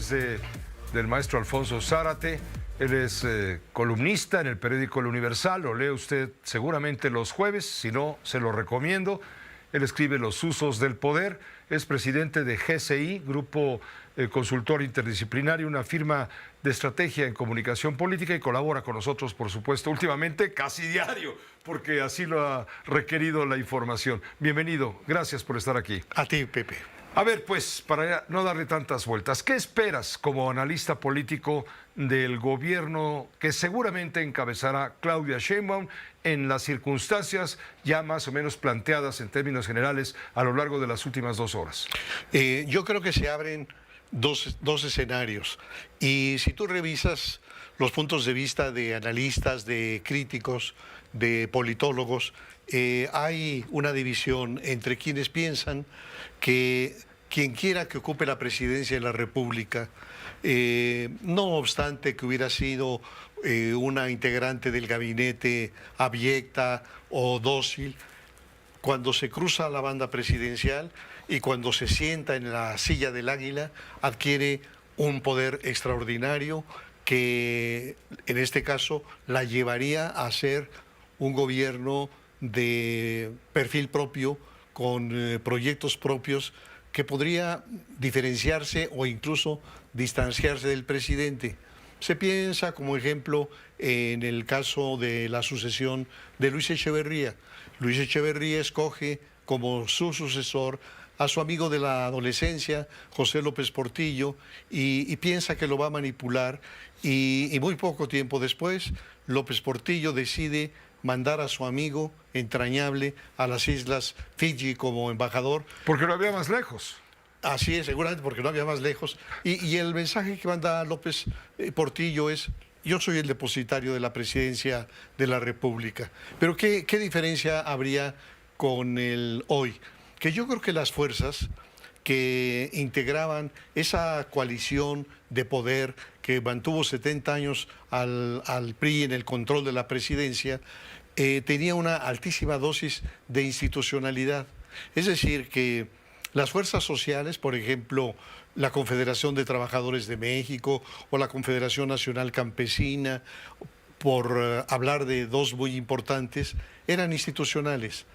del maestro Alfonso Zárate. Él es columnista en el periódico El Universal, lo lee usted seguramente los jueves, si no, se lo recomiendo. Él escribe Los usos del poder, es presidente de GCI, Grupo Consultor Interdisciplinario, una firma de estrategia en comunicación política, y colabora con nosotros, por supuesto, últimamente casi diario, porque así lo ha requerido la información. Bienvenido, gracias por estar aquí. A ti, Pepe. A ver, pues, para no darle tantas vueltas, ¿qué esperas como analista político del gobierno que seguramente encabezará Claudia Sheinbaum en las circunstancias ya más o menos planteadas en términos generales a lo largo de las últimas 2 horas? Yo creo que se abren dos escenarios, y si tú revisas los puntos de vista de analistas, de críticos, de politólogos, hay una división entre quienes piensan que quien quiera que ocupe la presidencia de la República, no obstante que hubiera sido una integrante del gabinete abyecta o dócil, cuando se cruza la banda presidencial y cuando se sienta en la silla del águila, adquiere un poder extraordinario que en este caso la llevaría a ser un gobierno de perfil propio, con proyectos propios, que podría diferenciarse o incluso distanciarse del presidente. Se piensa, como ejemplo, en el caso de la sucesión de Luis Echeverría. Luis Echeverría escoge como su sucesor a su amigo de la adolescencia, José López Portillo, y piensa que lo va a manipular, y muy poco tiempo después, López Portillo decide mandar a su amigo entrañable a las islas Fiji como embajador. Porque no había más lejos. Así es, seguramente porque no había más lejos. Y el mensaje que manda López Portillo es: yo soy el depositario de la presidencia de la República. Pero ¿qué diferencia habría con el hoy? Que yo creo que las fuerzas que integraban esa coalición de poder que mantuvo 70 años al PRI en el control de la presidencia, tenía una altísima dosis de institucionalidad. Es decir, que las fuerzas sociales, por ejemplo, la Confederación de Trabajadores de México o la Confederación Nacional Campesina, por hablar de dos muy importantes, eran institucionales.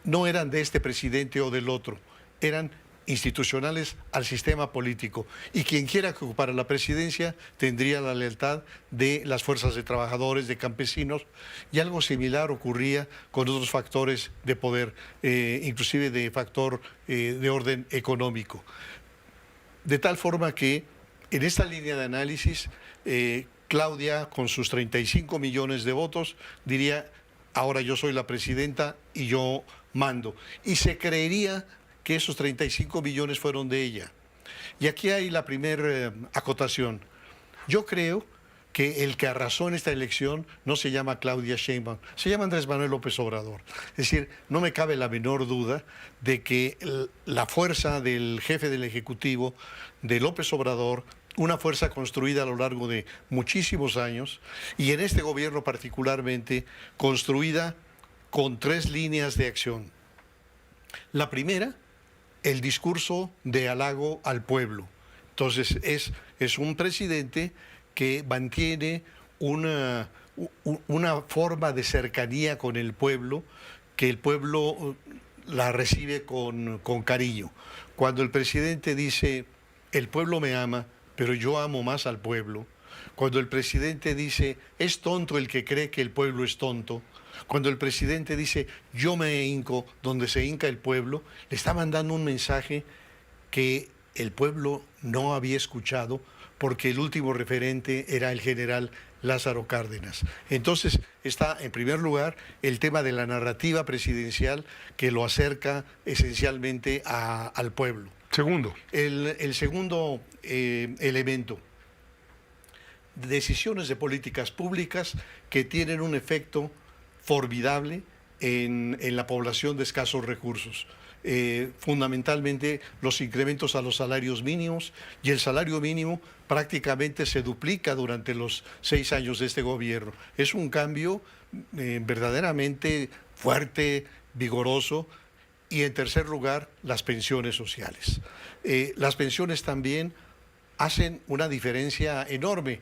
No eran de este presidente o del otro, eran institucionales al sistema político, y quien quiera que ocupara la presidencia tendría la lealtad de las fuerzas de trabajadores, de campesinos, y algo similar ocurría con otros factores de poder, inclusive de factor de orden económico. De tal forma que en esta línea de análisis, Claudia, con sus 35 millones de votos, diría: ahora yo soy la presidenta y yo mando. Y se creería que esos 35 millones fueron de ella. Y aquí hay la primera acotación. Yo creo que el que arrasó en esta elección no se llama Claudia Sheinbaum, se llama Andrés Manuel López Obrador. Es decir, no me cabe la menor duda de que la fuerza del jefe del Ejecutivo, de López Obrador, una fuerza construida a lo largo de muchísimos años, y en este gobierno particularmente construida con 3 líneas de acción. La primera, el discurso de halago al pueblo. Entonces es un presidente que mantiene una forma de cercanía con el pueblo, que el pueblo la recibe con cariño. Cuando el presidente dice: el pueblo me ama, pero yo amo más al pueblo. Cuando el presidente dice: es tonto el que cree que el pueblo es tonto. Cuando el presidente dice: yo me hinco donde se hinca el pueblo, le está mandando un mensaje que el pueblo no había escuchado, porque el último referente era el general Lázaro Cárdenas. Entonces está, en primer lugar, el tema de la narrativa presidencial, que lo acerca esencialmente al pueblo. Segundo. El segundo elemento: decisiones de políticas públicas que tienen un efecto formidable en la población de escasos recursos. Fundamentalmente los incrementos a los salarios mínimos, y el salario mínimo prácticamente se duplica durante los 6 años de este gobierno. Es un cambio verdaderamente fuerte, vigoroso. Y en tercer lugar, las pensiones sociales. Las pensiones también hacen una diferencia enorme.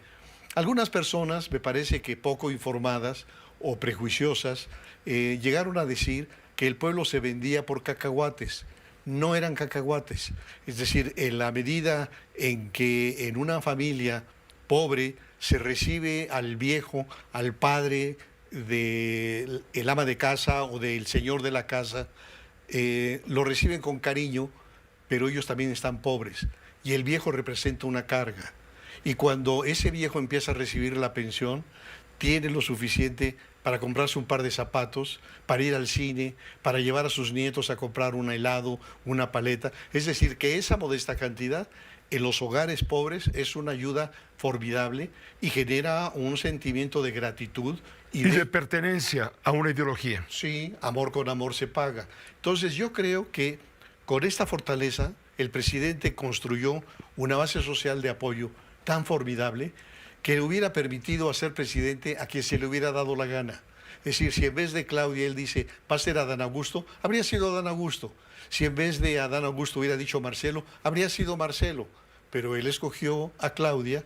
Algunas personas, me parece que poco informadas o prejuiciosas, llegaron a decir que el pueblo se vendía por cacahuates. No eran cacahuates. Es decir, en la medida en que en una familia pobre se recibe al viejo, al padre del ama de casa o del señor de la casa, lo reciben con cariño, pero ellos también están pobres. Y el viejo representa una carga. Y cuando ese viejo empieza a recibir la pensión, tiene lo suficiente para comprarse un par de zapatos, para ir al cine, para llevar a sus nietos a comprar un helado, una paleta. Es decir, que esa modesta cantidad en los hogares pobres es una ayuda formidable y genera un sentimiento de gratitud y de pertenencia a una ideología. Sí, amor con amor se paga. Entonces yo creo que con esta fortaleza el presidente construyó una base social de apoyo tan formidable que le hubiera permitido hacer presidente a quien se le hubiera dado la gana. Es decir, si en vez de Claudia él dice, va a ser Adán Augusto, habría sido Adán Augusto. Si en vez de Adán Augusto hubiera dicho Marcelo, habría sido Marcelo. Pero él escogió a Claudia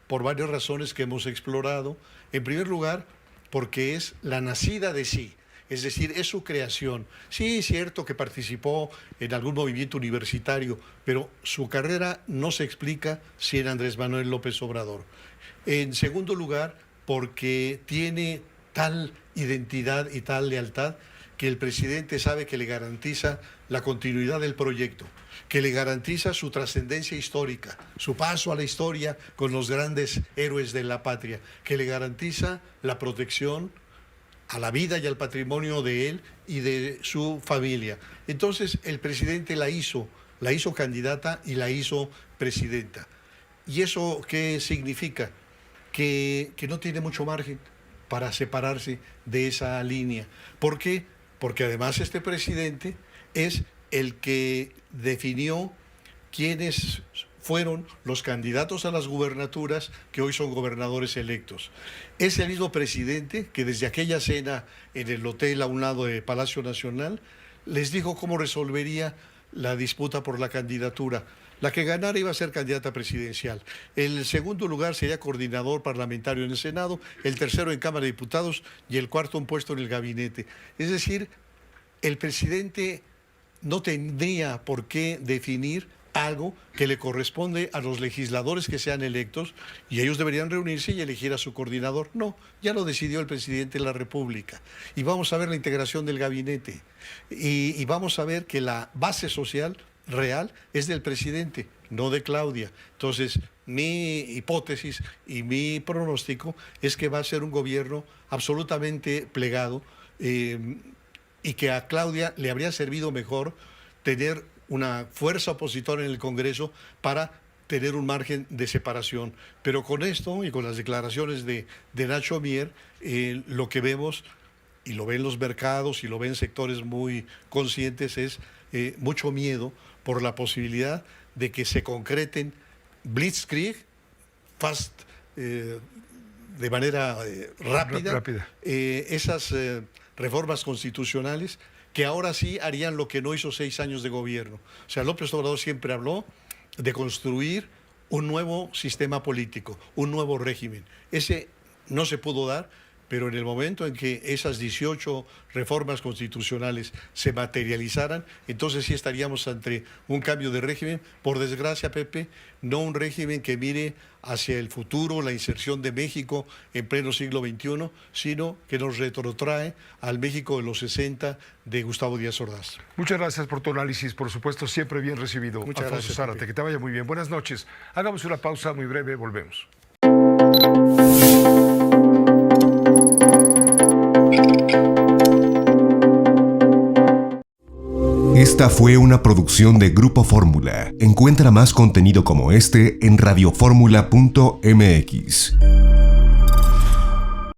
por varias razones que hemos explorado. En primer lugar, porque es la nacida de sí. Es decir, es su creación. Sí, es cierto que participó en algún movimiento universitario, pero su carrera no se explica sin Andrés Manuel López Obrador. En segundo lugar, porque tiene tal identidad y tal lealtad que el presidente sabe que le garantiza la continuidad del proyecto, que le garantiza su trascendencia histórica, su paso a la historia con los grandes héroes de la patria, que le garantiza la protección a la vida y al patrimonio de él y de su familia. Entonces el presidente la hizo candidata y la hizo presidenta. ¿Y eso qué significa? Que no tiene mucho margen para separarse de esa línea. ¿Por qué? Porque además este presidente es el que definió quiénes fueron los candidatos a las gubernaturas que hoy son gobernadores electos. Es el mismo presidente que desde aquella cena en el hotel a un lado de Palacio Nacional les dijo cómo resolvería la disputa por la candidatura. La que ganara iba a ser candidata presidencial. El segundo lugar sería coordinador parlamentario en el Senado, el tercero en Cámara de Diputados y el cuarto un puesto en el gabinete. Es decir, el presidente no tendría por qué definir algo que le corresponde a los legisladores que sean electos y ellos deberían reunirse y elegir a su coordinador. No, ya lo decidió el presidente de la República. Y vamos a ver la integración del gabinete y vamos a ver que la base social real es del presidente, no de Claudia. Entonces, mi hipótesis y mi pronóstico es que va a ser un gobierno absolutamente plegado y que a Claudia le habría servido mejor tener una fuerza opositora en el Congreso para tener un margen de separación. Pero con esto y con las declaraciones de Nacho Mier, lo que vemos, y lo ven los mercados y lo ven sectores muy conscientes, es mucho miedo por la posibilidad de que se concreten blitzkrieg, de manera rápida. Esas reformas constitucionales que ahora sí harían lo que no hizo 6 años de gobierno. O sea, López Obrador siempre habló de construir un nuevo sistema político, un nuevo régimen. Ese no se pudo dar, pero en el momento en que esas 18 reformas constitucionales se materializaran, entonces sí estaríamos ante un cambio de régimen. Por desgracia, Pepe, no un régimen que mire hacia el futuro, la inserción de México en pleno siglo XXI, sino que nos retrotrae al México de los 60 de Gustavo Díaz Ordaz. Muchas gracias por tu análisis, por supuesto, siempre bien recibido. Muchas Alfonso gracias, Zárate, Pepe. que te vaya muy bien. Buenas noches. Hagamos una pausa muy breve, volvemos. Esta fue una producción de Grupo Fórmula. Encuentra más contenido como este en radioformula.mx.